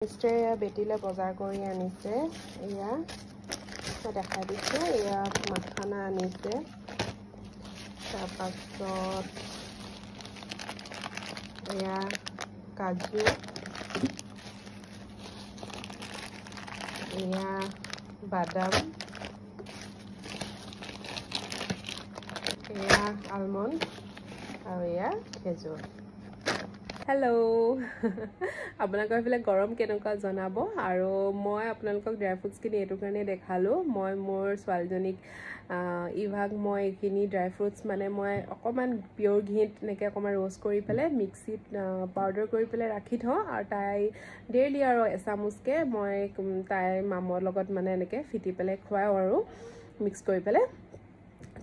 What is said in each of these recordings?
মিষ্টাৰে এয়া বেটিলে বজাৰ কৰি আনিছে এয়া দেখা দিছে এয়া মাখানা আনিছে তাৰপাছত এয়া কাজু এয়া বাদাম এয়া আলমণ্ড আৰু এয়া খেজুৰ হেল্ল' আপোনালোকৰ এইফালে গৰম কেনেকুৱা জনাব আৰু মই আপোনালোকক ড্ৰাই ফ্ৰুটছখিনি এইটো কাৰণে দেখালোঁ মই মোৰ ছোৱালীজনীক ইভাগ মই এইখিনি ড্ৰাই ফ্ৰুটছ মানে মই অকণমান পিয়'ৰ ঘিত এনেকৈ অকণমান ৰ'ষ্ট কৰি পেলাই মিক্সিত পাউডাৰ কৰি পেলাই ৰাখি থওঁ আৰু তাই ডেইলি আৰু এচামুচকৈ মই তাইৰ মামৰ লগত মানে এনেকৈ ফিটি পেলাই খুৱাওঁ আৰু মিক্স কৰি পেলাই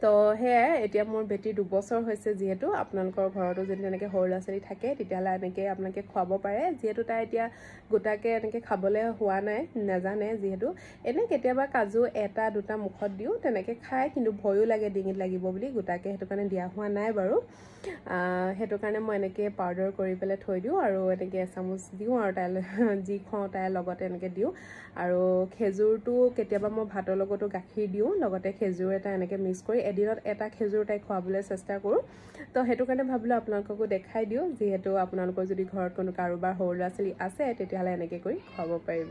তো সেয়াই এতিয়া মোৰ বেটি 2 বছৰ হৈছে যিহেতু আপোনালোকৰ ঘৰতো যদি এনেকৈ সৰু ল'ৰা ছোৱালী থাকে তেতিয়াহ'লে এনেকৈ আপোনালোকে খুৱাব পাৰে যিহেতু তাই এতিয়া গোটাকৈ এনেকৈ খাবলৈ হোৱা নাই নাজানে যিহেতু এনে কেতিয়াবা কাজু 1-2টা মুখত দিওঁ তেনেকৈ খায় কিন্তু ভয়ো লাগে ডিঙিত লাগিব বুলি গোটাকৈ সেইটো কাৰণে দিয়া হোৱা নাই বাৰু সেইটো কাৰণে মই এনেকৈ পাউডাৰ কৰি পেলাই থৈ দিওঁ আৰু এনেকৈ এচামুচ দিওঁ আৰু তাইলৈ যি খুৱাওঁ তাইৰ লগতে এনেকৈ দিওঁ আৰু খেজুৰটো কেতিয়াবা মই ভাতৰ লগতো গাখীৰ দিওঁ লগতে খেজুৰ এটা এনেকৈ মিক্স কৰি এদিনত এটা খেজুৰ তাইক খুৱাবলৈ চেষ্টা কৰোঁ তো সেইটো কাৰণে ভাবিলোঁ আপোনালোককো দেখাই দিওঁ যিহেতু আপোনালোকৰ যদি ঘৰত কোনো কাৰোবাৰ সৰু ল'ৰা ছোৱালী আছে তেতিয়াহ'লে এনেকৈ কৰি খুৱাব পাৰিব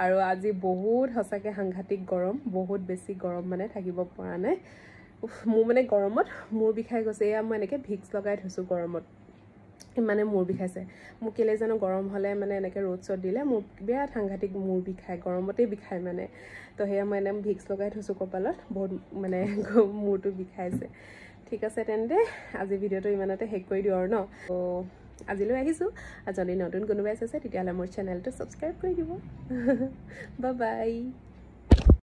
আৰু আজি বহুত সঁচাকৈ সাংঘাতিক গৰম বহুত বেছি গৰম মানে থাকিব পৰা নাই মোৰ মানে গৰমত মূৰ বিষাই গৈছে এয়া মই এনেকৈ ভিক্স লগাই থৈছোঁ গৰমত মানে মূৰ বিষাইছে মোক কেলে জানো গৰম হ'লে মানে এনেকৈ ৰ'দ চ'দ দিলে মোৰ বিৰাট সাংঘাতিক মূৰ বিষায় গৰমতেই বিষায় মানে তো সেয়া মই এনেকৈ ভিক্স লগাই থৈছোঁ কপালত বহুত মানে মূৰটো বিষাইছে ঠিক আছে তেন্তে আজি ভিডিঅ'টো ইমানতে শেষ কৰি দিওঁ আৰু ন তো আজিলৈ আহিছোঁ আৰু যদি নতুন কোনোবাই আছে তেতিয়াহ'লে মোৰ চেনেলটো ছাবস্ক্ৰাইব কৰি দিব বাই বাই